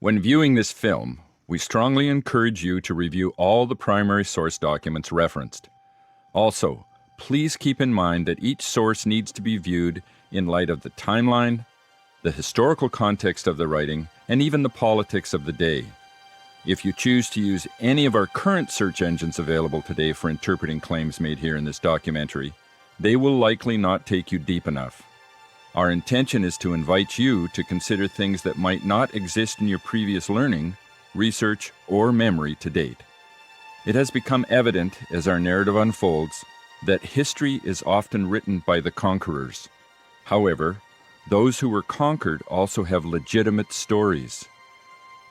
When viewing this film, we strongly encourage you to review all the primary source documents referenced. Also, please keep in mind that each source needs to be viewed in light of the timeline, the historical context of the writing, and even the politics of the day. If you choose to use any of our current search engines available today for interpreting claims made here in this documentary, they will likely not take you deep enough. Our intention is to invite you to consider things that might not exist in your previous learning, research, or memory to date. It has become evident as our narrative unfolds that history is often written by the conquerors. However, those who were conquered also have legitimate stories.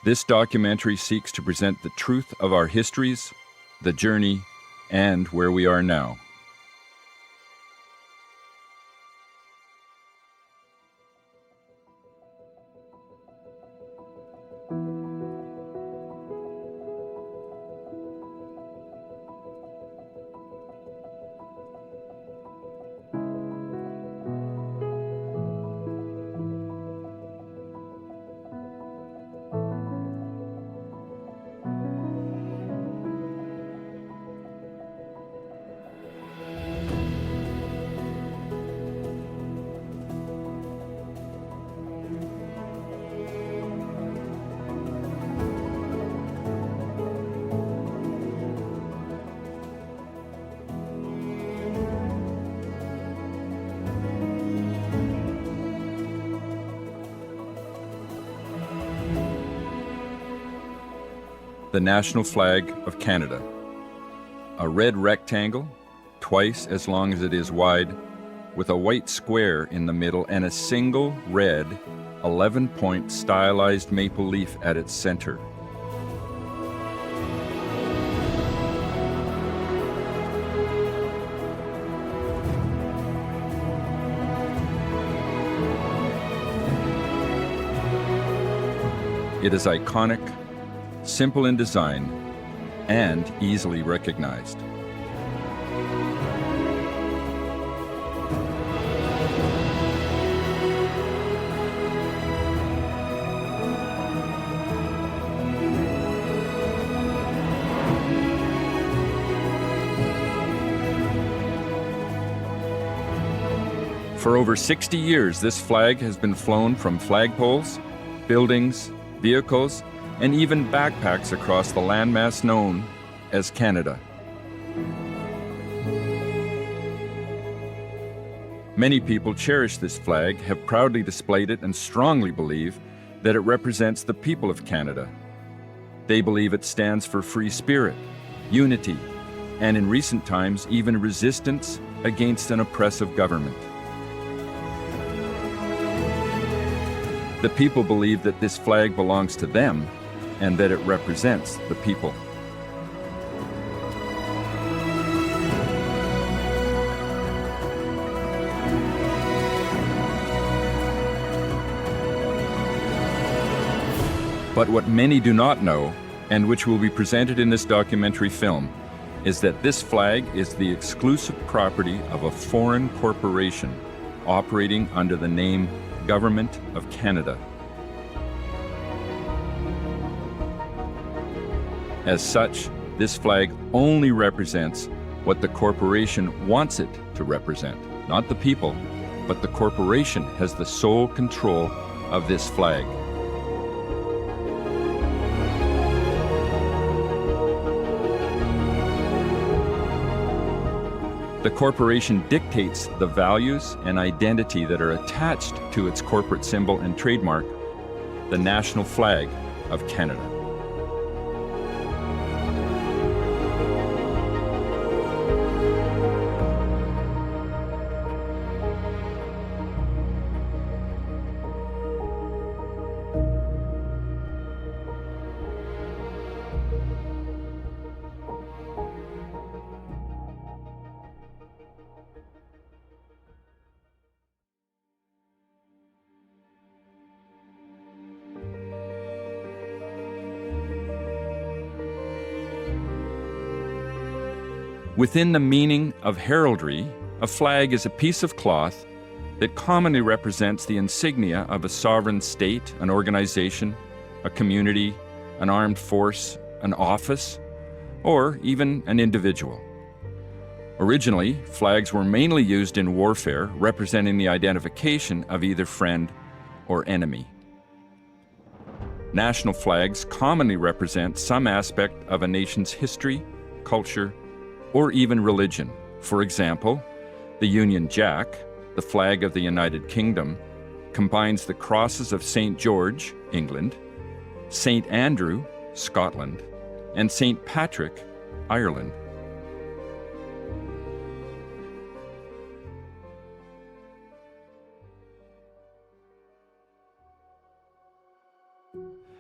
This documentary seeks to present the truth of our histories, the journey, and where we are now. The national flag of Canada. A red rectangle, twice as long as it is wide, with a white square in the middle and a single red 11-point stylized maple leaf at its center. It is iconic, simple in design, and easily recognized. For over 60 years, this flag has been flown from flagpoles, buildings, vehicles, and even backpacks across the landmass known as Canada. Many people cherish this flag, have proudly displayed it, and strongly believe that it represents the people of Canada. They believe it stands for free spirit, unity, and in recent times, even resistance against an oppressive government. The people believe that this flag belongs to them and that it represents the people. But what many do not know, and which will be presented in this documentary film, is that this flag is the exclusive property of a foreign corporation operating under the name Government of Canada. As such, this flag only represents what the corporation wants it to represent. Not the people, but the corporation has the sole control of this flag. The corporation dictates the values and identity that are attached to its corporate symbol and trademark, the national flag of Canada. Within the meaning of heraldry, a flag is a piece of cloth that commonly represents the insignia of a sovereign state, an organization, a community, an armed force, an office, or even an individual. Originally, flags were mainly used in warfare, representing the identification of either friend or enemy. National flags commonly represent some aspect of a nation's history, culture, or even religion. For example, the Union Jack, the flag of the United Kingdom, combines the crosses of St. George, England, St. Andrew, Scotland, and St. Patrick, Ireland.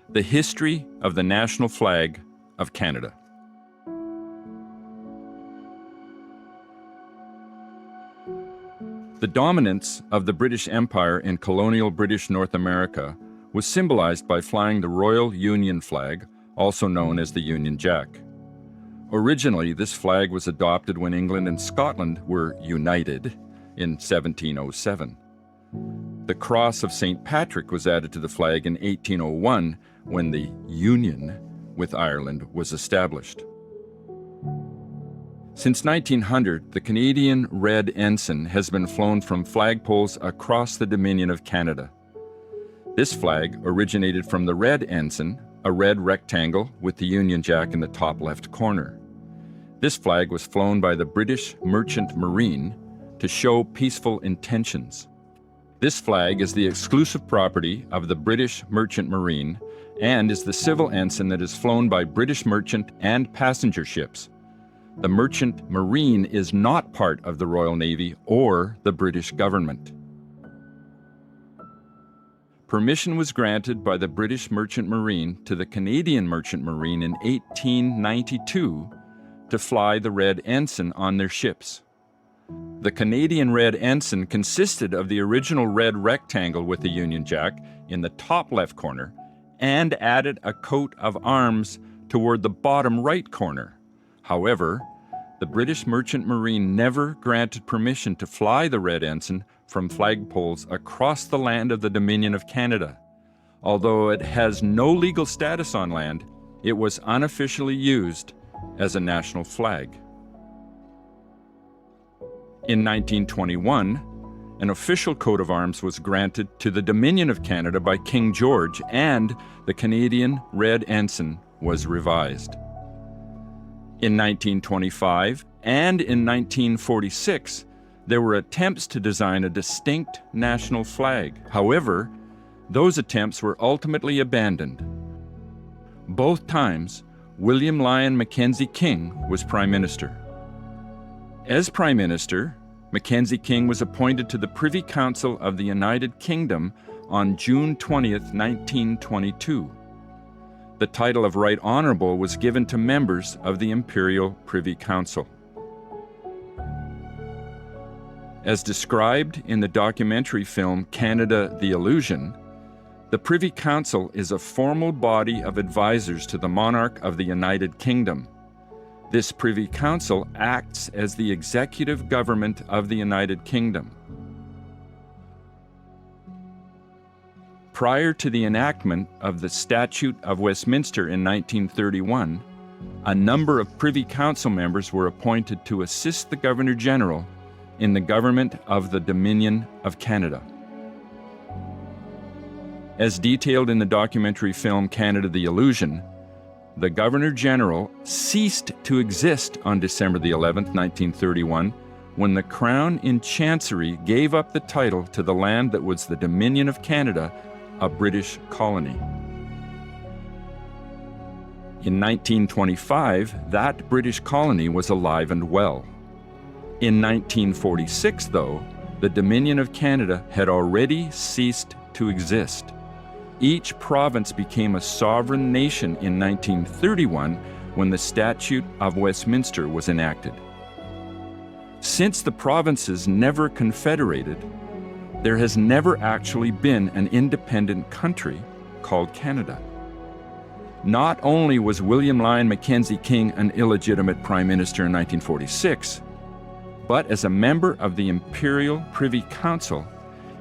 The history of the national flag of Canada. The dominance of the British Empire in colonial British North America was symbolized by flying the Royal Union flag, also known as the Union Jack. Originally, this flag was adopted when England and Scotland were united in 1707. The cross of St. Patrick was added to the flag in 1801 when the union with Ireland was established. Since 1900, the Canadian Red Ensign has been flown from flagpoles across the Dominion of Canada. This flag originated from the Red Ensign, a red rectangle with the Union Jack in the top left corner. This flag was flown by the British Merchant Marine to show peaceful intentions. This flag is the exclusive property of the British Merchant Marine and is the civil ensign that is flown by British merchant and passenger ships. The Merchant Marine is not part of the Royal Navy or the British government. Permission was granted by the British Merchant Marine to the Canadian Merchant Marine in 1892 to fly the Red Ensign on their ships. The Canadian Red Ensign consisted of the original red rectangle with the Union Jack in the top left corner and added a coat of arms toward the bottom right corner. However, the British Merchant Marine never granted permission to fly the Red Ensign from flagpoles across the land of the Dominion of Canada. Although it has no legal status on land, it was unofficially used as a national flag. In 1921, an official coat of arms was granted to the Dominion of Canada by King George, and the Canadian Red Ensign was revised. In 1925 and in 1946, there were attempts to design a distinct national flag. However, those attempts were ultimately abandoned. Both times, William Lyon Mackenzie King was Prime Minister. As Prime Minister, Mackenzie King was appointed to the Privy Council of the United Kingdom on June 20th, 1922. The title of Right Honourable was given to members of the Imperial Privy Council. As described in the documentary film Canada: The Illusion, the Privy Council is a formal body of advisors to the monarch of the United Kingdom. This Privy Council acts as the executive government of the United Kingdom. Prior to the enactment of the Statute of Westminster in 1931, a number of Privy Council members were appointed to assist the Governor-General in the government of the Dominion of Canada. As detailed in the documentary film Canada: The Illusion, the Governor-General ceased to exist on December the 11th, 1931, when the Crown in Chancery gave up the title to the land that was the Dominion of Canada, a British colony. In 1925, that British colony was alive and well. In 1946, though, the Dominion of Canada had already ceased to exist. Each province became a sovereign nation in 1931 when the Statute of Westminster was enacted. Since the provinces never confederated, there has never actually been an independent country called Canada. Not only was William Lyon Mackenzie King an illegitimate Prime Minister in 1946, but as a member of the Imperial Privy Council,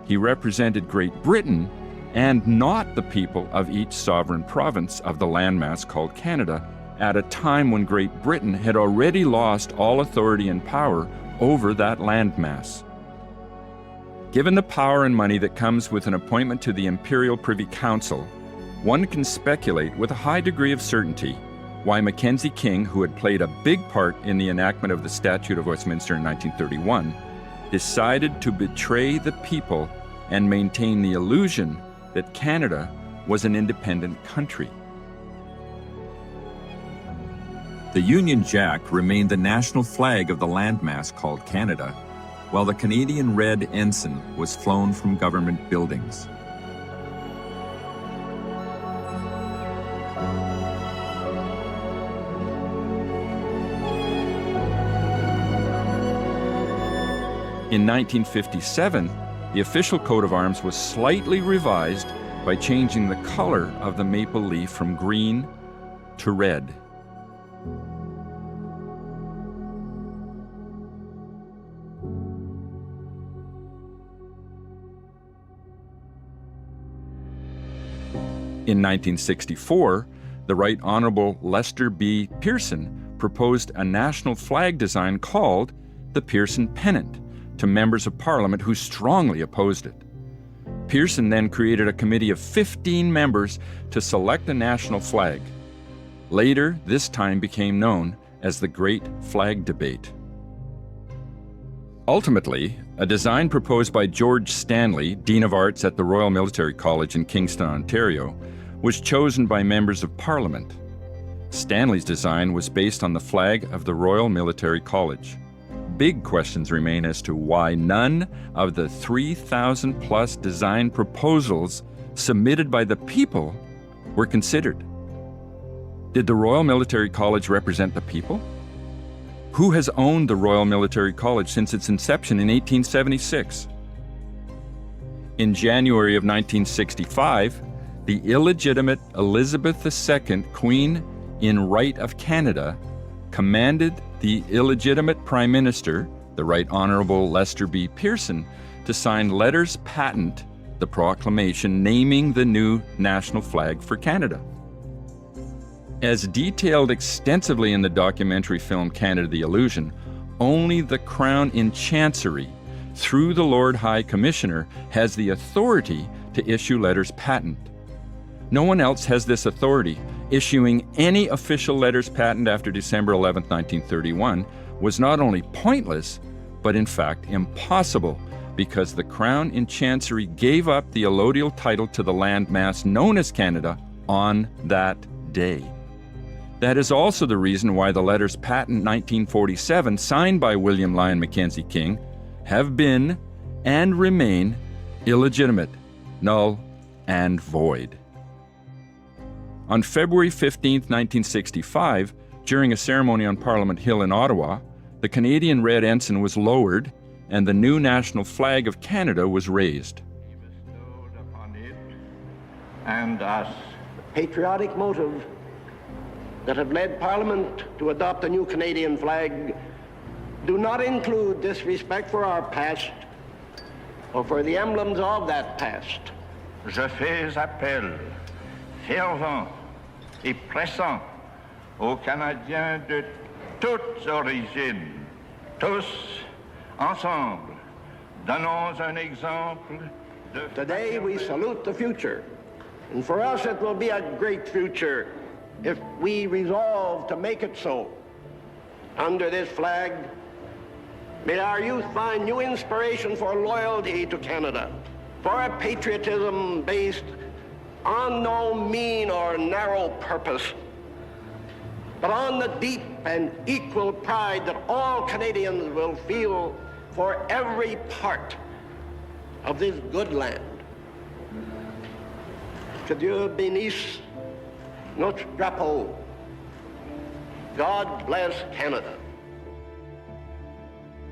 he represented Great Britain and not the people of each sovereign province of the landmass called Canada, at a time when Great Britain had already lost all authority and power over that landmass. Given the power and money that comes with an appointment to the Imperial Privy Council, one can speculate with a high degree of certainty why Mackenzie King, who had played a big part in the enactment of the Statute of Westminster in 1931, decided to betray the people and maintain the illusion that Canada was an independent country. The Union Jack remained the national flag of the landmass called Canada, while the Canadian Red Ensign was flown from government buildings. In 1957, the official coat of arms was slightly revised by changing the color of the maple leaf from green to red. In 1964, the Right Honourable Lester B. Pearson proposed a national flag design called the Pearson Pennant to members of Parliament who strongly opposed it. Pearson then created a committee of 15 members to select a national flag. Later, this time became known as the Great Flag Debate. Ultimately, a design proposed by George Stanley, Dean of Arts at the Royal Military College in Kingston, Ontario, was chosen by members of Parliament. Stanley's design was based on the flag of the Royal Military College. Big questions remain as to why none of the 3,000-plus design proposals submitted by the people were considered. Did the Royal Military College represent the people? Who has owned the Royal Military College since its inception in 1876? In January of 1965, the illegitimate Elizabeth II, Queen in Right of Canada, commanded the illegitimate Prime Minister, the Right Honourable Lester B. Pearson, to sign letters patent the proclamation naming the new national flag for Canada. As detailed extensively in the documentary film Canada the Illusion, only the Crown in Chancery, through the Lord High Commissioner, has the authority to issue letters patent. No one else has this authority. Issuing any official letters patent after December 11, 1931 was not only pointless, but in fact impossible, because the Crown in Chancery gave up the allodial title to the landmass known as Canada on that day. That is also the reason why the letters patent 1947, signed by William Lyon Mackenzie King, have been and remain illegitimate, null, and void. On February 15, 1965, during a ceremony on Parliament Hill in Ottawa, the Canadian Red Ensign was lowered and the new national flag of Canada was raised. He bestowed upon it and us the patriotic motive that have led Parliament to adopt a new Canadian flag do not include disrespect for our past or for the emblems of that past. Je fais appel fervent et pressant aux Canadiens de toutes origines, tous ensemble, donnons un exemple de... Today we salute the future, and for us it will be a great future if we resolve to make it so. Under this flag, may our youth find new inspiration for loyalty to Canada, for a patriotism based on no mean or narrow purpose, but on the deep and equal pride that all Canadians will feel for every part of this good land. Que Dieu bénisse notre drapeau. God bless Canada.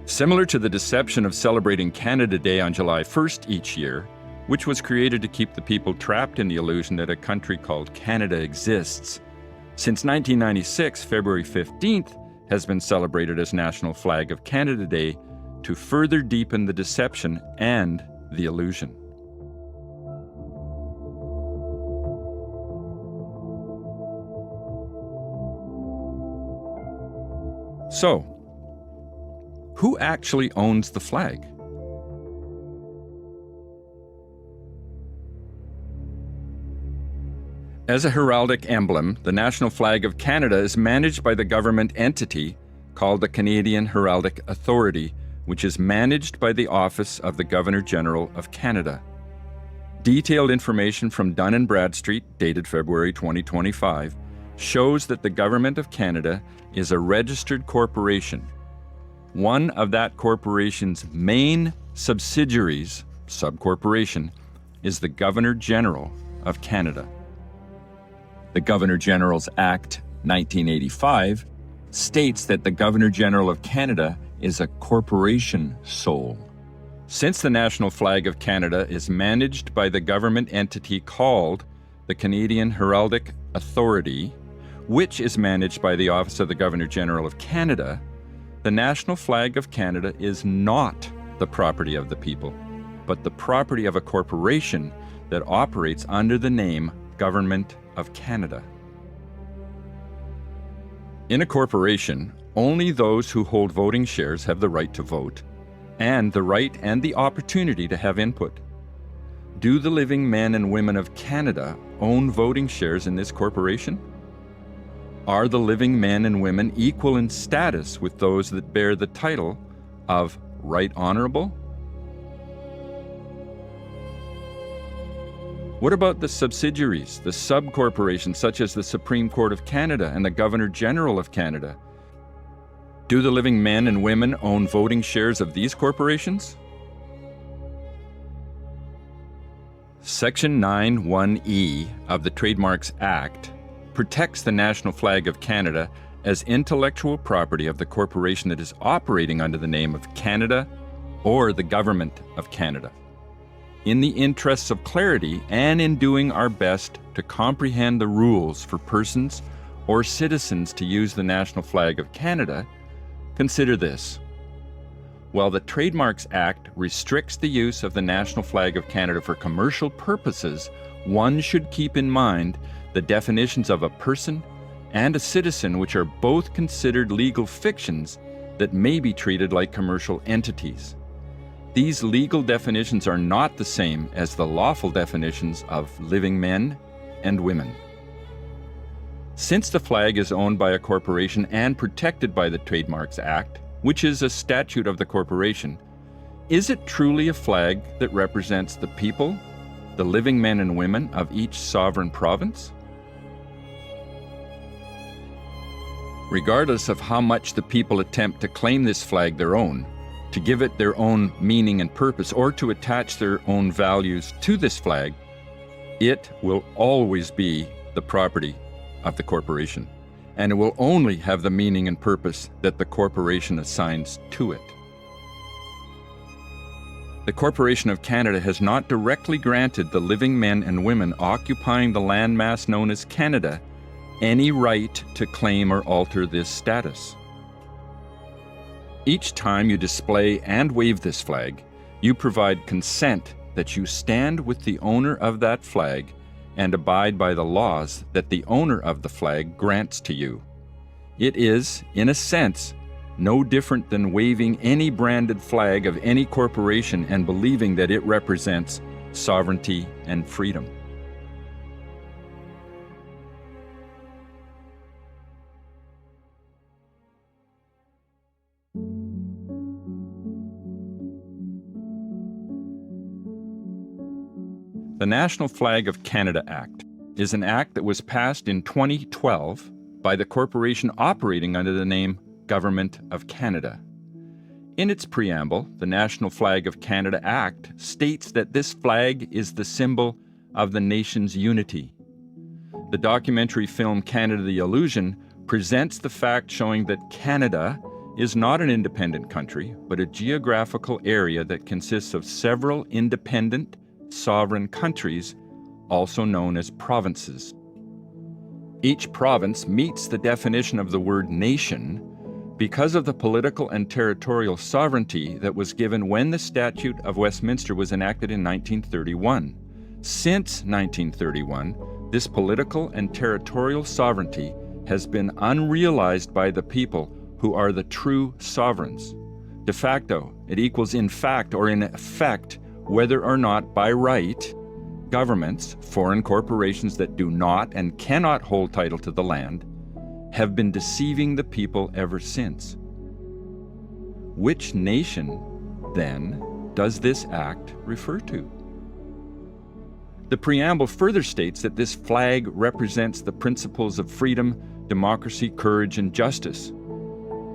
Similar to the deception of celebrating Canada Day on July 1st each year, which was created to keep the people trapped in the illusion that a country called Canada exists, since 1996, February 15th has been celebrated as National Flag of Canada Day to further deepen the deception and the illusion. So, who actually owns the flag? As a heraldic emblem, the national flag of Canada is managed by the government entity called the Canadian Heraldic Authority, which is managed by the Office of the Governor-General of Canada. Detailed information from Dun & Bradstreet, dated February 2025, shows that the Government of Canada is a registered corporation. One of that corporation's main subsidiaries, subcorporation, is the Governor-General of Canada. The Governor-General's Act 1985 states that the Governor-General of Canada is a corporation sole. Since the national flag of Canada is managed by the government entity called the Canadian Heraldic Authority, which is managed by the Office of the Governor-General of Canada, the national flag of Canada is not the property of the people, but the property of a corporation that operates under the name Government of Canada. In a corporation, only those who hold voting shares have the right to vote, and the right and the opportunity to have input. Do the living men and women of Canada own voting shares in this corporation? Are the living men and women equal in status with those that bear the title of Right Honorable? What about the subsidiaries, the sub-corporations such as the Supreme Court of Canada and the Governor-General of Canada? Do the living men and women own voting shares of these corporations? Section 9(1)(e) of the Trademarks Act protects the national flag of Canada as intellectual property of the corporation that is operating under the name of Canada or the Government of Canada. In the interests of clarity and in doing our best to comprehend the rules for persons or citizens to use the national flag of Canada, consider this. While the Trademarks Act restricts the use of the national flag of Canada for commercial purposes, one should keep in mind the definitions of a person and a citizen, which are both considered legal fictions that may be treated like commercial entities. These legal definitions are not the same as the lawful definitions of living men and women. Since the flag is owned by a corporation and protected by the Trademarks Act, which is a statute of the corporation, is it truly a flag that represents the people, the living men and women of each sovereign province? Regardless of how much the people attempt to claim this flag their own, to give it their own meaning and purpose, or to attach their own values to this flag, it will always be the property of the corporation, and it will only have the meaning and purpose that the corporation assigns to it. The Corporation of Canada has not directly granted the living men and women occupying the landmass known as Canada any right to claim or alter this status. Each time you display and wave this flag, you provide consent that you stand with the owner of that flag and abide by the laws that the owner of the flag grants to you. It is, in a sense, no different than waving any branded flag of any corporation and believing that it represents sovereignty and freedom. The National Flag of Canada Act is an act that was passed in 2012 by the corporation operating under the name Government of Canada. In its preamble, the National Flag of Canada Act states that this flag is the symbol of the nation's unity. The documentary film Canada the Illusion presents the fact showing that Canada is not an independent country, but a geographical area that consists of several independent sovereign countries, also known as provinces. Each province meets the definition of the word nation because of the political and territorial sovereignty that was given when the Statute of Westminster was enacted in 1931. Since 1931, this political and territorial sovereignty has been unrealized by the people who are the true sovereigns. De facto, it equals in fact or in effect whether or not by right governments, foreign corporations that do not and cannot hold title to the land, have been deceiving the people ever since. Which nation, then, does this act refer to? The preamble further states that this flag represents the principles of freedom, democracy, courage, and justice,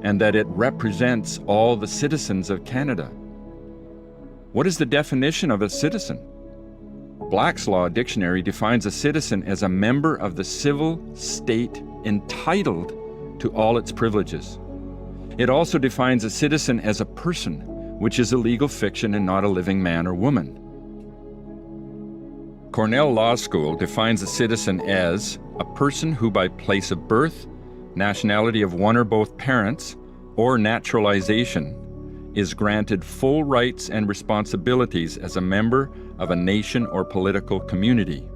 and that it represents all the citizens of Canada. What is the definition of a citizen? Black's Law Dictionary defines a citizen as a member of the civil state entitled to all its privileges. It also defines a citizen as a person, which is a legal fiction and not a living man or woman. Cornell Law School defines a citizen as a person who by place of birth, nationality of one or both parents, or naturalization is granted full rights and responsibilities as a member of a nation or political community.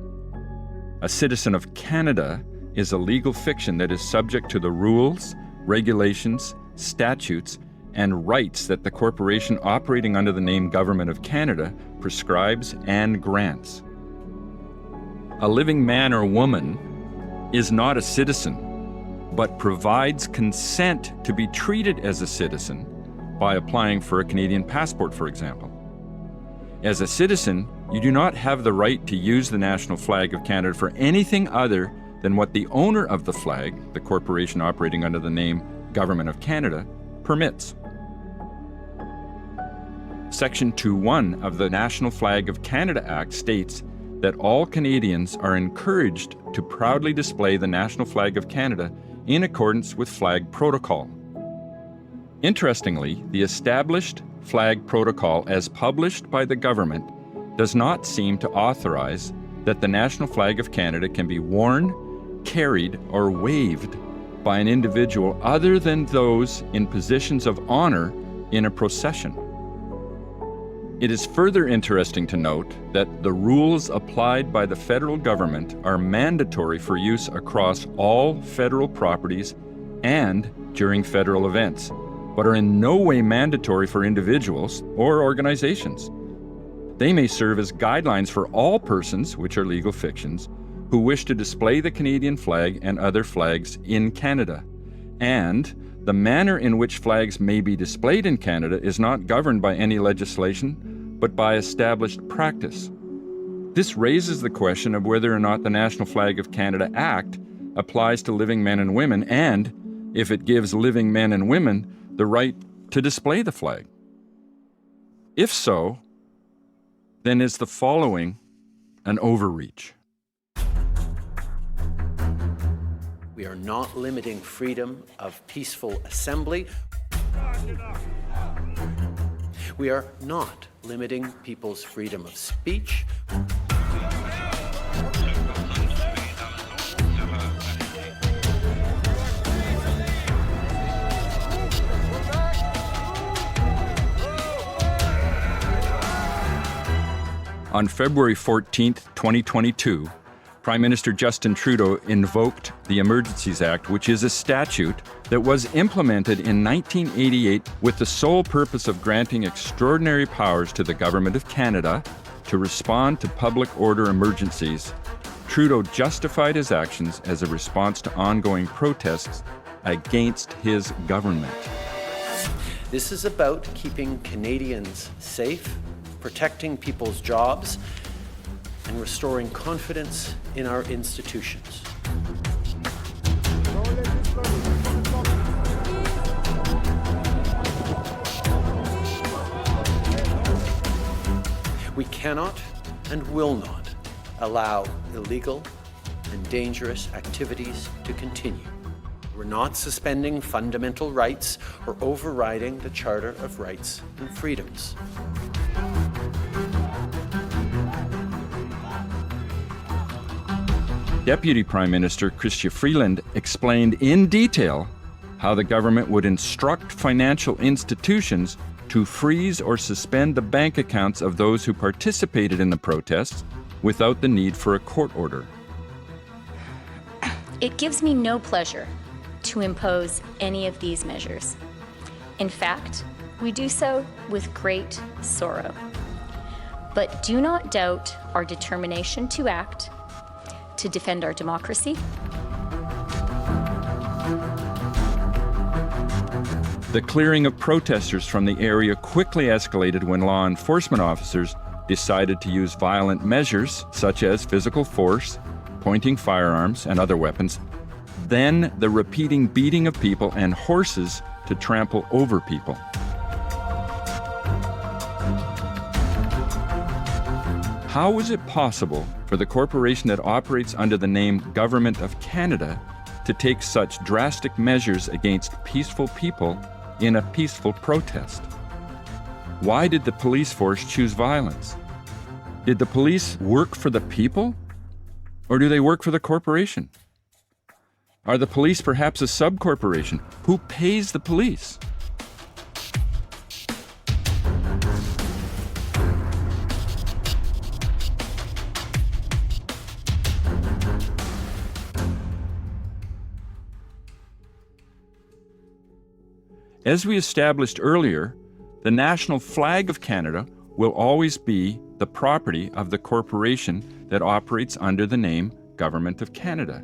A citizen of Canada is a legal fiction that is subject to the rules, regulations, statutes, and rights that the corporation operating under the name Government of Canada prescribes and grants. A living man or woman is not a citizen, but provides consent to be treated as a citizen by applying for a Canadian passport, for example. As a citizen, you do not have the right to use the national flag of Canada for anything other than what the owner of the flag, the corporation operating under the name Government of Canada, permits. Section 2.1 of the National Flag of Canada Act states that all Canadians are encouraged to proudly display the national flag of Canada in accordance with flag protocol. Interestingly, the established flag protocol as published by the government does not seem to authorize that the national flag of Canada can be worn, carried, or waved by an individual other than those in positions of honor in a procession. It is further interesting to note that the rules applied by the federal government are mandatory for use across all federal properties and during federal events, but are in no way mandatory for individuals or organizations. They may serve as guidelines for all persons, which are legal fictions, who wish to display the Canadian flag and other flags in Canada. And the manner in which flags may be displayed in Canada is not governed by any legislation, but by established practice. This raises the question of whether or not the National Flag of Canada Act applies to living men and women, and if it gives living men and women the right to display the flag. If so, then is the following an overreach? We are not limiting freedom of peaceful assembly. We are not limiting people's freedom of speech. On February 14, 2022, Prime Minister Justin Trudeau invoked the Emergencies Act, which is a statute that was implemented in 1988 with the sole purpose of granting extraordinary powers to the Government of Canada to respond to public order emergencies. Trudeau justified his actions as a response to ongoing protests against his government. This is about keeping Canadians safe, protecting people's jobs, and restoring confidence in our institutions. We cannot and will not allow illegal and dangerous activities to continue. We're not suspending fundamental rights or overriding the Charter of Rights and Freedoms. Deputy Prime Minister Chrystia Freeland explained in detail how the government would instruct financial institutions to freeze or suspend the bank accounts of those who participated in the protests without the need for a court order. It gives me no pleasure to impose any of these measures. In fact, we do so with great sorrow. But do not doubt our determination to act, to defend our democracy. The clearing of protesters from the area quickly escalated when law enforcement officers decided to use violent measures such as physical force, pointing firearms and other weapons, then the repeating beating of people and horses to trample over people. How is it possible for the corporation that operates under the name Government of Canada to take such drastic measures against peaceful people in a peaceful protest? Why did the police force choose violence? Did the police work for the people, or do they work for the corporation? Are the police perhaps a sub-corporation? Who pays the police? As we established earlier, the national flag of Canada will always be the property of the corporation that operates under the name Government of Canada,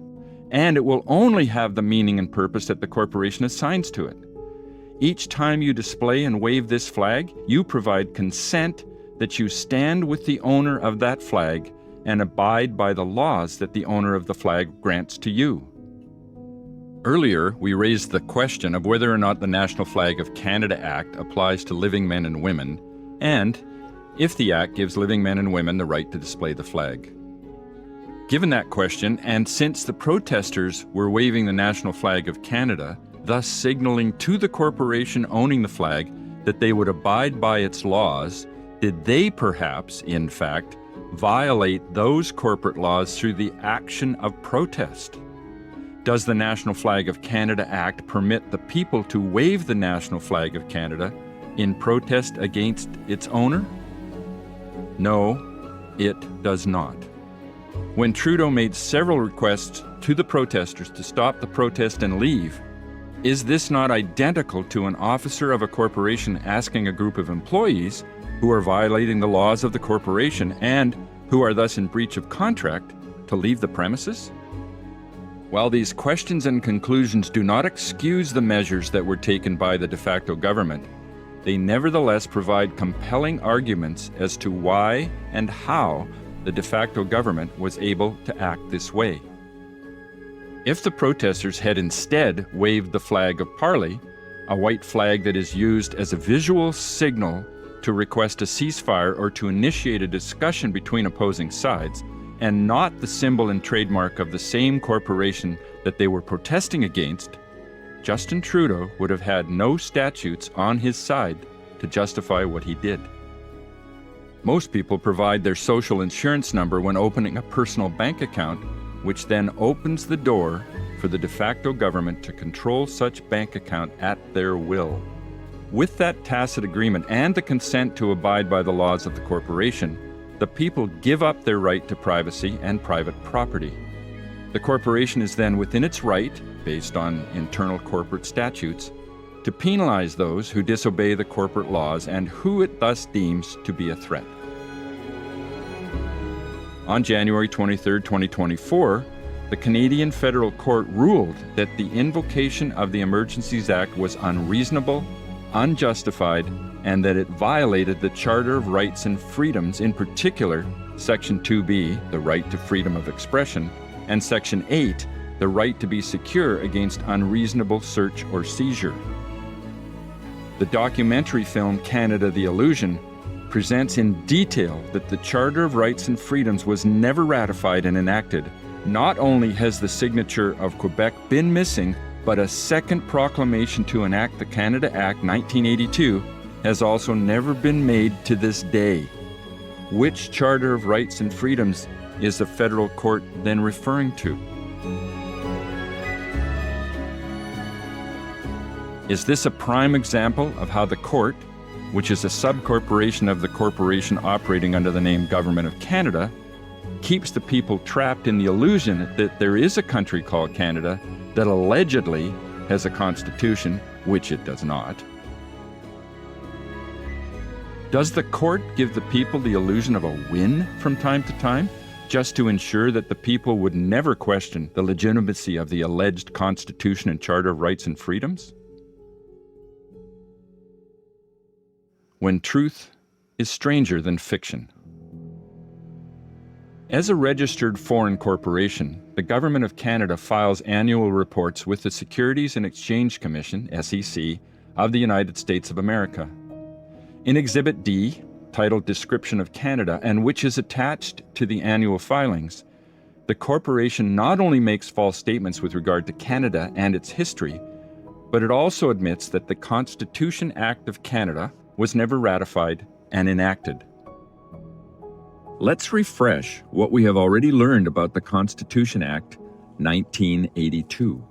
and it will only have the meaning and purpose that the corporation assigns to it. Each time you display and wave this flag, you provide consent that you stand with the owner of that flag and abide by the laws that the owner of the flag grants to you. Earlier, we raised the question of whether or not the National Flag of Canada Act applies to living men and women, and if the Act gives living men and women the right to display the flag. Given that question, and since the protesters were waving the National Flag of Canada, thus signaling to the corporation owning the flag that they would abide by its laws, did they perhaps, in fact, violate those corporate laws through the action of protest? Does the National Flag of Canada Act permit the people to wave the National Flag of Canada in protest against its owner? No, it does not. When Trudeau made several requests to the protesters to stop the protest and leave, is this not identical to an officer of a corporation asking a group of employees who are violating the laws of the corporation and who are thus in breach of contract to leave the premises? While these questions and conclusions do not excuse the measures that were taken by the de facto government, they nevertheless provide compelling arguments as to why and how the de facto government was able to act this way. If the protesters had instead waved the flag of parley, a white flag that is used as a visual signal to request a ceasefire or to initiate a discussion between opposing sides, and not the symbol and trademark of the same corporation that they were protesting against, Justin Trudeau would have had no statutes on his side to justify what he did. Most people provide their social insurance number when opening a personal bank account, which then opens the door for the de facto government to control such bank account at their will. With that tacit agreement and the consent to abide by the laws of the corporation, the people give up their right to privacy and private property. The corporation is then within its right, based on internal corporate statutes, to penalize those who disobey the corporate laws and who it thus deems to be a threat. On January 23, 2024, the Canadian Federal Court ruled that the invocation of the Emergencies Act was unreasonable, unjustified, and that it violated the Charter of Rights and Freedoms, in particular, Section 2B, the right to freedom of expression, and Section 8, the right to be secure against unreasonable search or seizure. The documentary film Canada the Illusion presents in detail that the Charter of Rights and Freedoms was never ratified and enacted. Not only has the signature of Quebec been missing, but a second proclamation to enact the Canada Act 1982 has also never been made to this day. Which Charter of Rights and Freedoms is the federal court then referring to? Is this a prime example of how the court, which is a sub-corporation of the corporation operating under the name Government of Canada, keeps the people trapped in the illusion that there is a country called Canada that allegedly has a constitution, which it does not? Does the court give the people the illusion of a win from time to time, just to ensure that the people would never question the legitimacy of the alleged Constitution and Charter of Rights and Freedoms? When truth is stranger than fiction. As a registered foreign corporation, the Government of Canada files annual reports with the Securities and Exchange Commission, SEC, of the United States of America. In Exhibit D, titled Description of Canada, and which is attached to the annual filings, the corporation not only makes false statements with regard to Canada and its history, but it also admits that the Constitution Act of Canada was never ratified and enacted. Let's refresh what we have already learned about the Constitution Act 1982.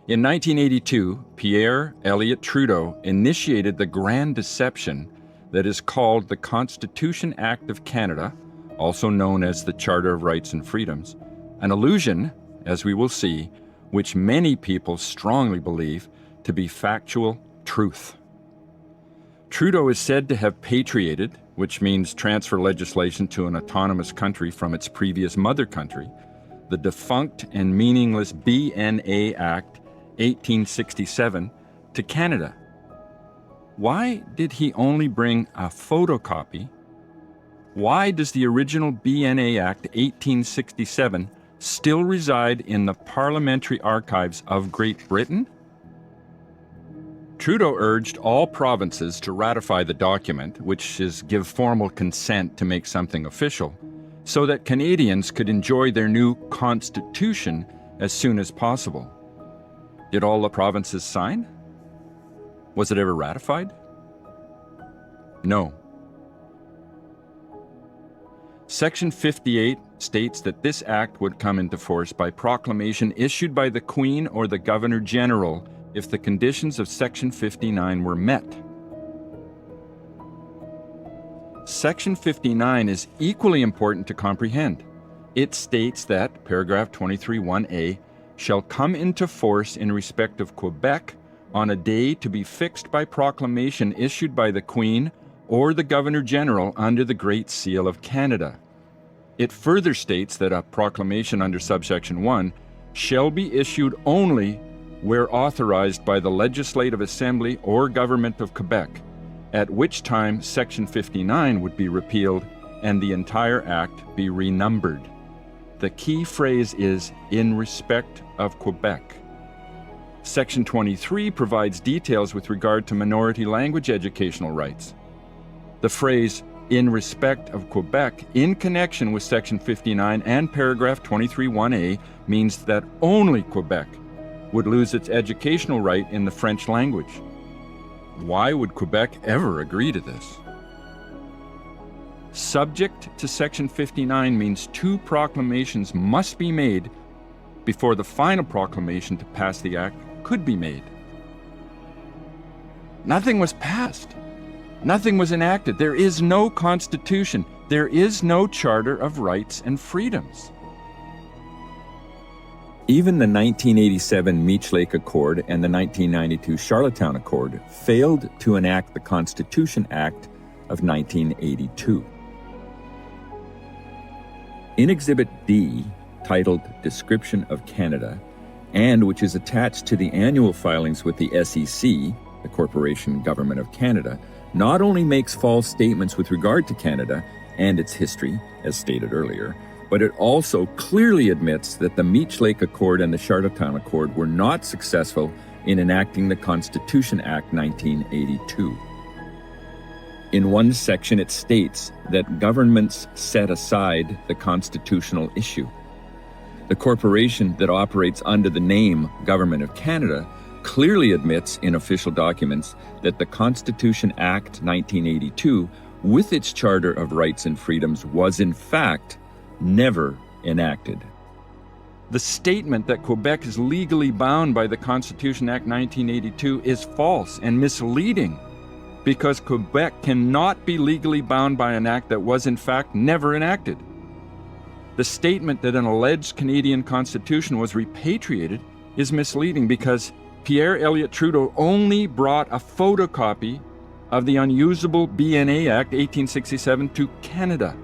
In 1982, Pierre Elliott Trudeau initiated the grand deception that is called the Constitution Act of Canada, also known as the Charter of Rights and Freedoms, an illusion, as we will see, which many people strongly believe to be factual truth. Trudeau is said to have patriated, which means transfer legislation to an autonomous country from its previous mother country, the defunct and meaningless BNA Act 1867 to Canada. Why did he only bring a photocopy? Why does the original BNA Act 1867 still reside in the parliamentary archives of Great Britain? Trudeau urged all provinces to ratify the document, which is give formal consent to make something official, so that Canadians could enjoy their new constitution as soon as possible. Did all the provinces sign? Was it ever ratified? No. Section 58 states that this act would come into force by proclamation issued by the Queen or the Governor-General if the conditions of Section 59 were met. Section 59 is equally important to comprehend. It states that, paragraph 23(1)(a), shall come into force in respect of Quebec on a day to be fixed by proclamation issued by the Queen or the Governor-General under the Great Seal of Canada. It further states that a proclamation under subsection 1 shall be issued only where authorized by the Legislative Assembly or Government of Quebec, at which time Section 59 would be repealed and the entire Act be renumbered. The key phrase is, in respect of Quebec. Section 23 provides details with regard to minority language educational rights. The phrase, in respect of Quebec, in connection with Section 59 and paragraph 23(1)(a), means that only Quebec would lose its educational right in the French language. Why would Quebec ever agree to this? Subject to Section 59 means 2 proclamations must be made before the final proclamation to pass the Act could be made. Nothing was passed. Nothing was enacted. There is no Constitution. There is no Charter of Rights and Freedoms. Even the 1987 Meech Lake Accord and the 1992 Charlottetown Accord failed to enact the Constitution Act of 1982. In Exhibit D, titled Description of Canada, and which is attached to the annual filings with the SEC, the Corporation Government of Canada, not only makes false statements with regard to Canada and its history, as stated earlier, but it also clearly admits that the Meech Lake Accord and the Charlottetown Accord were not successful in enacting the Constitution Act 1982. In one section, it states that governments set aside the constitutional issue. The corporation that operates under the name Government of Canada clearly admits in official documents that the Constitution Act 1982, with its Charter of Rights and Freedoms, was in fact never enacted. The statement that Quebec is legally bound by the Constitution Act 1982 is false and misleading, because Quebec cannot be legally bound by an act that was in fact never enacted. The statement that an alleged Canadian constitution was repatriated is misleading because Pierre Elliott Trudeau only brought a photocopy of the unusable BNA Act 1867 to Canada.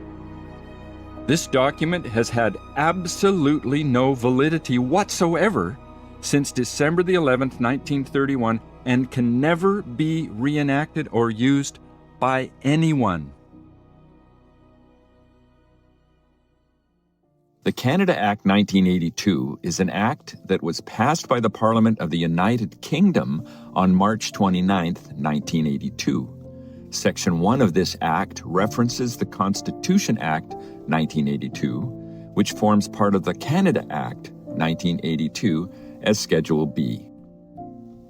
This document has had absolutely no validity whatsoever since December the 11th, 1931, and can never be reenacted or used by anyone. The Canada Act 1982 is an act that was passed by the Parliament of the United Kingdom on March 29, 1982. Section 1 of this act references the Constitution Act 1982, which forms part of the Canada Act 1982 as Schedule B.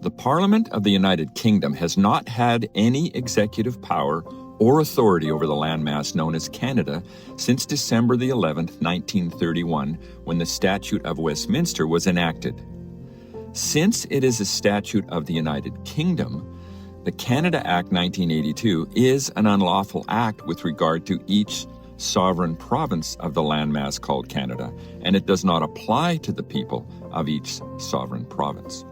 The Parliament of the United Kingdom has not had any executive power or authority over the landmass known as Canada since December the 11th, 1931, when the Statute of Westminster was enacted. Since it is a statute of the United Kingdom, the Canada Act 1982 is an unlawful act with regard to each sovereign province of the landmass called Canada, and it does not apply to the people of each sovereign province.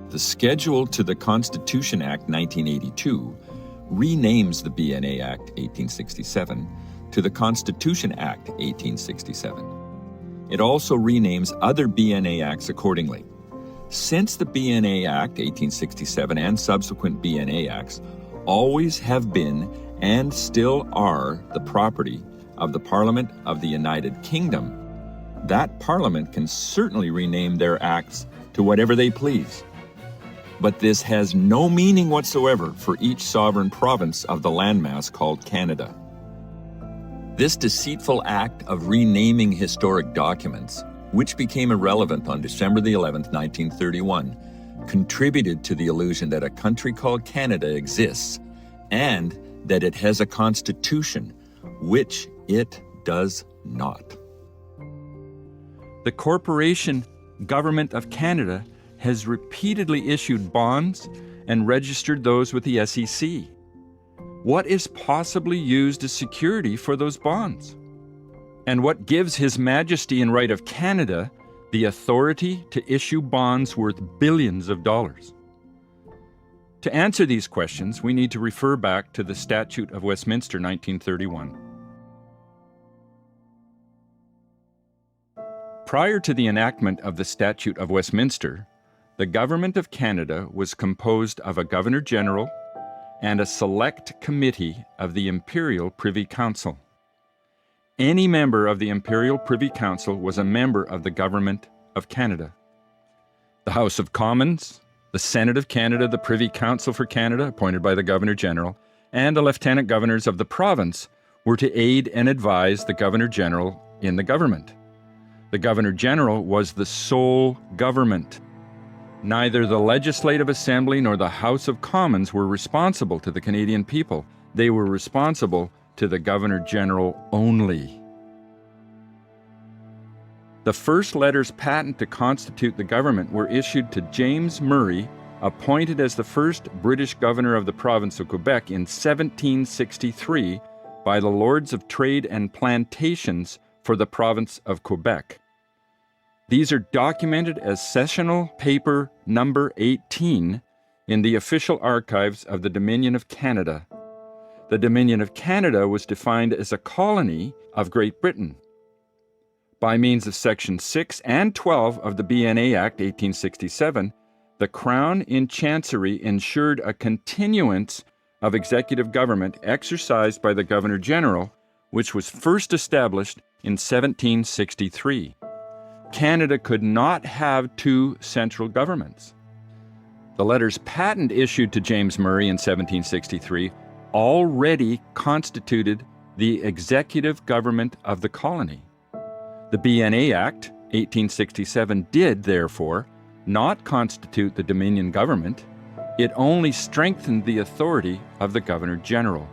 The schedule to the Constitution Act 1982 renames the BNA Act 1867 to the Constitution Act 1867. It also renames other BNA Acts accordingly. Since the BNA Act 1867 and subsequent BNA Acts always have been and still are the property of the Parliament of the United Kingdom, that Parliament can certainly rename their acts to whatever they please. But this has no meaning whatsoever for each sovereign province of the landmass called Canada. This deceitful act of renaming historic documents, which became irrelevant on December the 11th, 1931, contributed to the illusion that a country called Canada exists and that it has a constitution, which it does not. The Corporation Government of Canada has repeatedly issued bonds and registered those with the SEC. What is possibly used as security for those bonds? And what gives His Majesty and Right of Canada the authority to issue bonds worth billions of dollars? To answer these questions, we need to refer back to the Statute of Westminster 1931. Prior to the enactment of the Statute of Westminster, the Government of Canada was composed of a Governor-General and a select committee of the Imperial Privy Council. Any member of the Imperial Privy Council was a member of the Government of Canada. The House of Commons, the Senate of Canada, the Privy Council for Canada, appointed by the Governor-General, and the Lieutenant Governors of the province were to aid and advise the Governor-General in the government. The Governor-General was the sole government. Neither the Legislative Assembly nor the House of Commons were responsible to the Canadian people. They were responsible to the Governor-General only. The first letters patent to constitute the government were issued to James Murray, appointed as the first British governor of the province of Quebec in 1763 by the Lords of Trade and Plantations for the province of Quebec. These are documented as Sessional Paper Number 18 in the official archives of the Dominion of Canada. The Dominion of Canada was defined as a colony of Great Britain. By means of Section 6 and 12 of the BNA Act 1867, the Crown in Chancery ensured a continuance of executive government exercised by the Governor-General, which was first established in 1763. Canada could not have two central governments. The letters patent issued to James Murray in 1763 already constituted the executive government of the colony. The BNA Act 1867 did, therefore, not constitute the Dominion government. It only strengthened the authority of the Governor-General.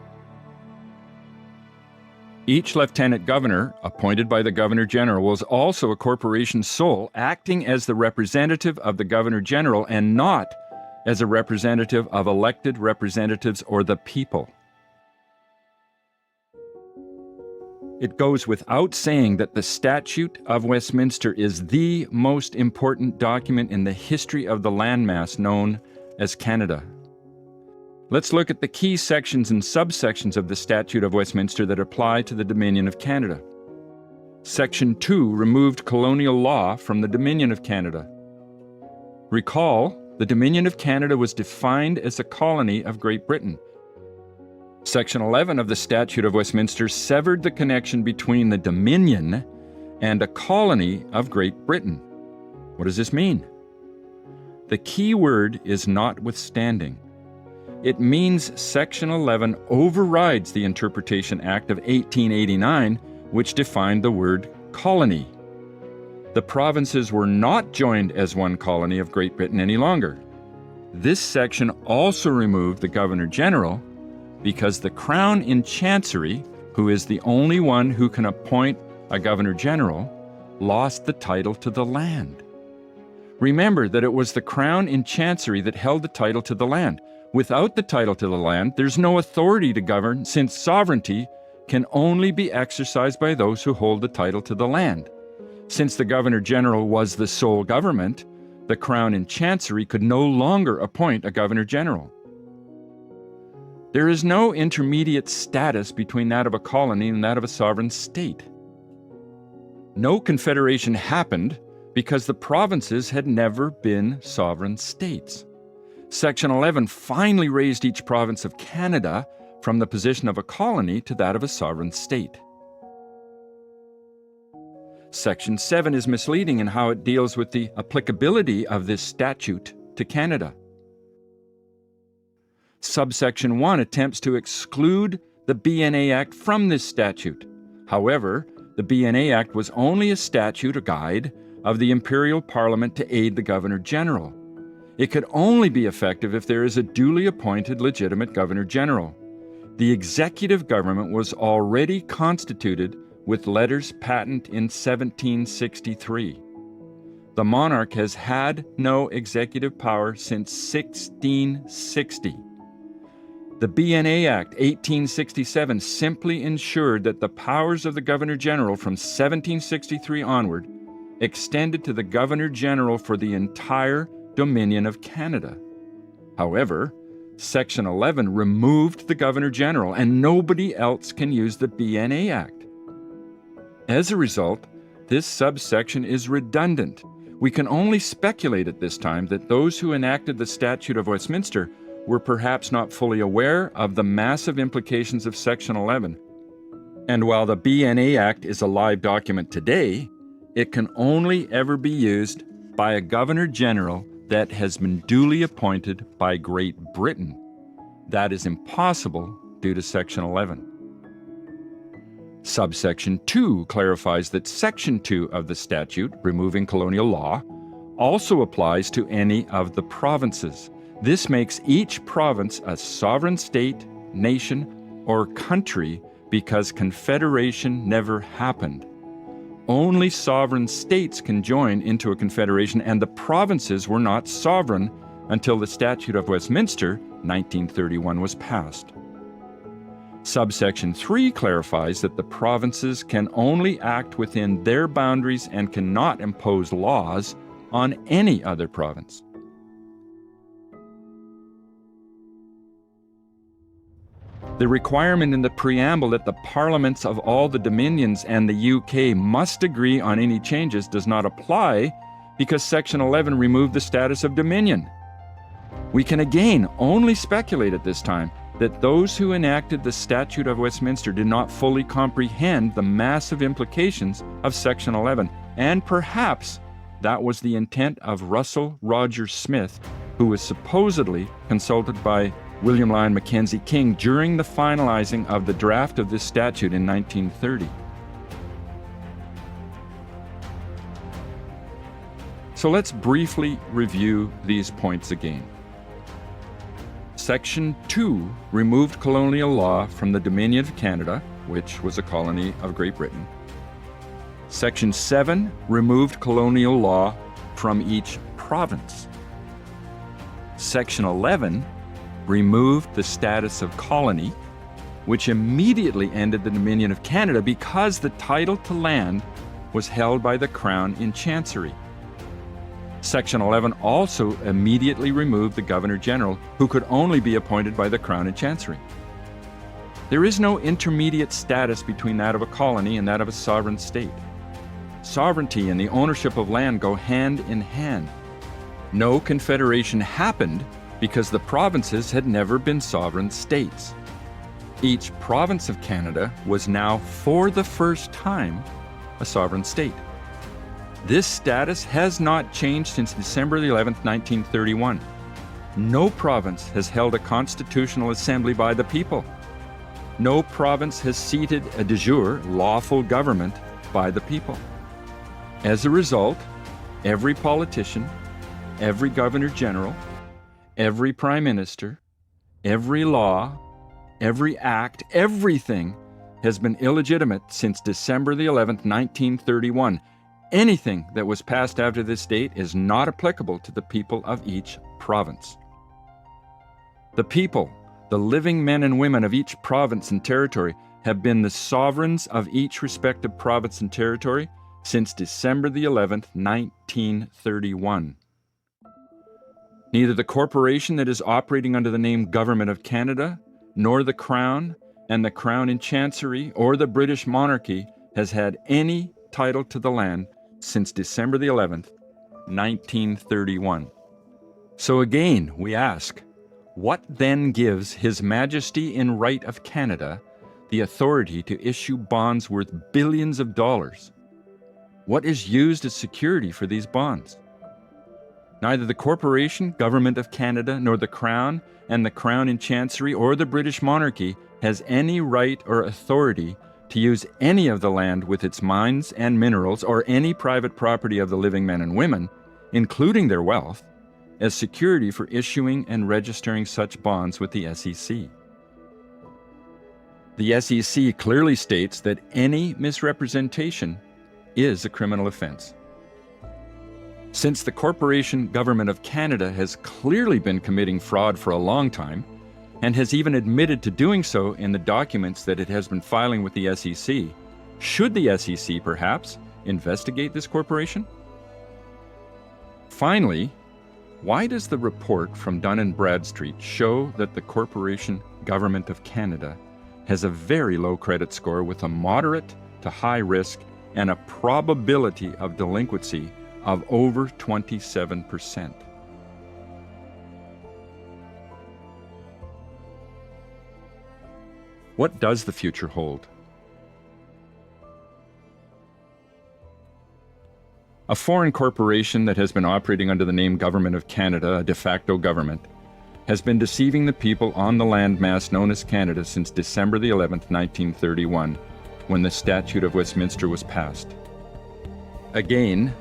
Each Lieutenant Governor, appointed by the Governor-General, was also a corporation sole, acting as the representative of the Governor-General and not as a representative of elected representatives or the people. It goes without saying that the Statute of Westminster is the most important document in the history of the landmass known as Canada. Let's look at the key sections and subsections of the Statute of Westminster that apply to the Dominion of Canada. Section 2 removed colonial law from the Dominion of Canada. Recall, the Dominion of Canada was defined as a colony of Great Britain. Section 11 of the Statute of Westminster severed the connection between the Dominion and a colony of Great Britain. What does this mean? The key word is notwithstanding. It means Section 11 overrides the Interpretation Act of 1889, which defined the word colony. The provinces were not joined as one colony of Great Britain any longer. This section also removed the Governor-General because the Crown in Chancery, who is the only one who can appoint a Governor-General, lost the title to the land. Remember that it was the Crown in Chancery that held the title to the land. Without the title to the land, there's no authority to govern, since sovereignty can only be exercised by those who hold the title to the land. Since the Governor-General was the sole government, the Crown in Chancery could no longer appoint a Governor-General. There is no intermediate status between that of a colony and that of a sovereign state. No confederation happened because the provinces had never been sovereign states. Section 11 finally raised each province of Canada from the position of a colony to that of a sovereign state. Section 7 is misleading in how it deals with the applicability of this statute to Canada. Subsection 1 attempts to exclude the BNA Act from this statute. However, the BNA Act was only a statute or guide of the Imperial Parliament to aid the Governor-General. It could only be effective if there is a duly appointed legitimate Governor-General. The executive government was already constituted with letters patent in 1763. The monarch has had no executive power since 1660. The BNA Act 1867 simply ensured that the powers of the Governor-General from 1763 onward extended to the Governor-General for the entire Dominion of Canada. However, Section 11 removed the Governor-General, and nobody else can use the BNA Act. As a result, this subsection is redundant. We can only speculate at this time that those who enacted the Statute of Westminster were perhaps not fully aware of the massive implications of Section 11. And while the BNA Act is a live document today, it can only ever be used by a Governor-General that has been duly appointed by Great Britain. That is impossible due to Section 11. Subsection 2 clarifies that Section 2 of the statute, removing colonial law, also applies to any of the provinces. This makes each province a sovereign state, nation, or country because confederation never happened. Only sovereign states can join into a confederation, and the provinces were not sovereign until the Statute of Westminster, 1931, was passed. Subsection 3 clarifies that the provinces can only act within their boundaries and cannot impose laws on any other province. The requirement in the preamble that the parliaments of all the dominions and the UK must agree on any changes does not apply because Section 11 removed the status of dominion. We can again only speculate at this time that those who enacted the Statute of Westminster did not fully comprehend the massive implications of Section 11, and perhaps that was the intent of Russell Rogers Smith, who was supposedly consulted by William Lyon Mackenzie King during the finalizing of the draft of this statute in 1930. So let's briefly review these points again. Section 2 removed colonial law from the Dominion of Canada, which was a colony of Great Britain. Section 7 removed colonial law from each province. Section 11 removed the status of colony, which immediately ended the Dominion of Canada because the title to land was held by the Crown in Chancery. Section 11 also immediately removed the Governor-General, who could only be appointed by the Crown in Chancery. There is no intermediate status between that of a colony and that of a sovereign state. Sovereignty and the ownership of land go hand in hand. No confederation happened because the provinces had never been sovereign states. Each province of Canada was now, for the first time, a sovereign state. This status has not changed since December 11th, 1931. No province has held a constitutional assembly by the people. No province has seated a de jure lawful government by the people. As a result, every politician, every governor-general, every prime minister, every law, every act, everything has been illegitimate since December the 11th, 1931. Anything that was passed after this date is not applicable to the people of each province. The people, the living men and women of each province and territory, have been the sovereigns of each respective province and territory since December the 11th, 1931. Neither the corporation that is operating under the name Government of Canada, nor the Crown and the Crown in Chancery or the British monarchy has had any title to the land since December the 11th, 1931. So again, we ask, what then gives His Majesty in Right of Canada the authority to issue bonds worth billions of dollars? What is used as security for these bonds? Neither the Corporation, Government of Canada, nor the Crown and the Crown in Chancery or the British monarchy has any right or authority to use any of the land with its mines and minerals or any private property of the living men and women, including their wealth, as security for issuing and registering such bonds with the SEC. The SEC clearly states that any misrepresentation is a criminal offense. Since the Corporation Government of Canada has clearly been committing fraud for a long time, and has even admitted to doing so in the documents that it has been filing with the SEC, should the SEC perhaps investigate this corporation? Finally, why does the report from Dun & Bradstreet show that the Corporation Government of Canada has a very low credit score with a moderate to high risk and a probability of delinquency of over 27%? What does the future hold? A foreign corporation that has been operating under the name Government of Canada, a de facto government, has been deceiving the people on the landmass known as Canada since December the 11th, 1931, when the Statute of Westminster was passed. Again,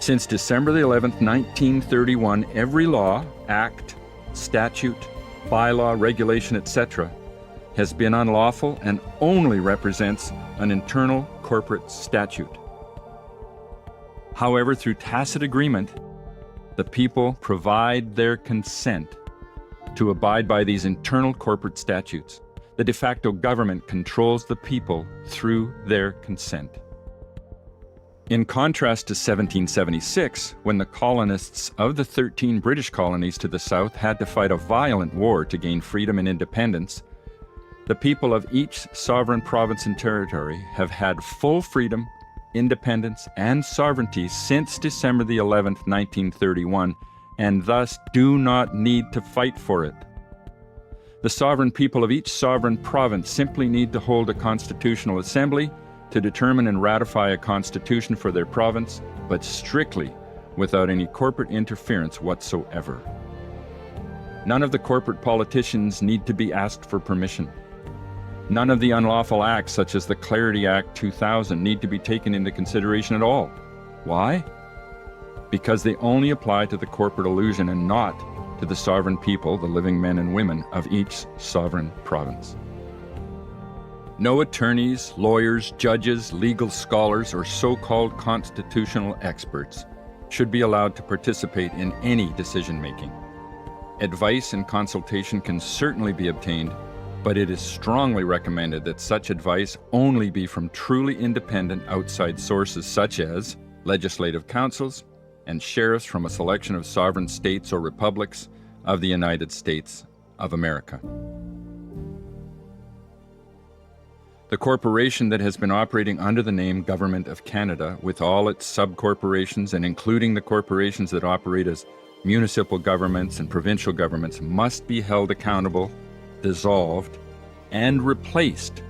since December the 11th, 1931, every law, act, statute, bylaw, regulation, etc., has been unlawful and only represents an internal corporate statute. However, through tacit agreement, the people provide their consent to abide by these internal corporate statutes. The de facto government controls the people through their consent. In contrast to 1776, when the colonists of the 13 British colonies to the south had to fight a violent war to gain freedom and independence, the people of each sovereign province and territory have had full freedom, independence, and sovereignty since December the 11th, 1931, and thus do not need to fight for it. The sovereign people of each sovereign province simply need to hold a constitutional assembly to determine and ratify a constitution for their province, but strictly without any corporate interference whatsoever. None of the corporate politicians need to be asked for permission. None of the unlawful acts, such as the Clarity Act 2000, need to be taken into consideration at all. Why? Because they only apply to the corporate illusion and not to the sovereign people, the living men and women of each sovereign province. No attorneys, lawyers, judges, legal scholars, or so-called constitutional experts should be allowed to participate in any decision-making. Advice and consultation can certainly be obtained, but it is strongly recommended that such advice only be from truly independent outside sources such as legislative councils and sheriffs from a selection of sovereign states or republics of the United States of America. The corporation that has been operating under the name Government of Canada, with all its subcorporations and including the corporations that operate as municipal governments and provincial governments, must be held accountable, dissolved, and replaced,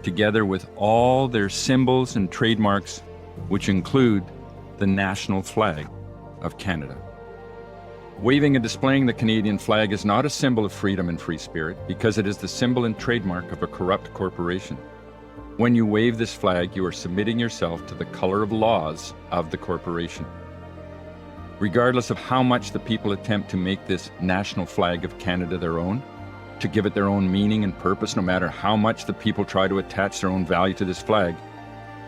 together with all their symbols and trademarks, which include the national flag of Canada. Waving and displaying the Canadian flag is not a symbol of freedom and free spirit, because it is the symbol and trademark of a corrupt corporation. When you wave this flag, you are submitting yourself to the color of laws of the corporation. Regardless of how much the people attempt to make this national flag of Canada their own, to give it their own meaning and purpose, no matter how much the people try to attach their own value to this flag,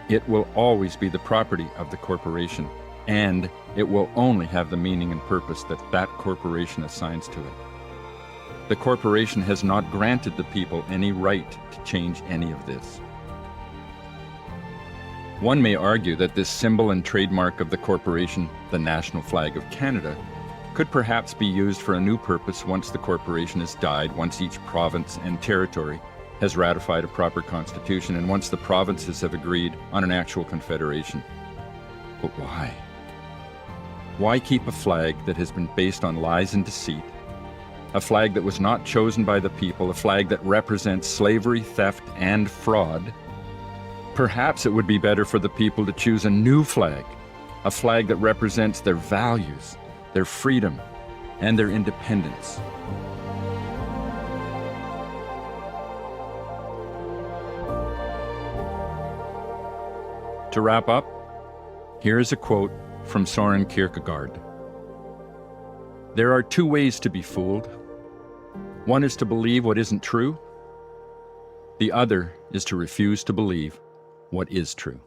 it will always be the property of the corporation, and it will only have the meaning and purpose that that corporation assigns to it. The corporation has not granted the people any right to change any of this. One may argue that this symbol and trademark of the corporation, the national flag of Canada, could perhaps be used for a new purpose once the corporation has died, once each province and territory has ratified a proper constitution, and once the provinces have agreed on an actual confederation. But why? Why keep a flag that has been based on lies and deceit? A flag that was not chosen by the people, a flag that represents slavery, theft, and fraud? Perhaps it would be better for the people to choose a new flag, a flag that represents their values, their freedom, and their independence. To wrap up, here is a quote from Soren Kierkegaard. "There are two ways to be fooled. One is to believe what isn't true. The other is to refuse to believe what is true."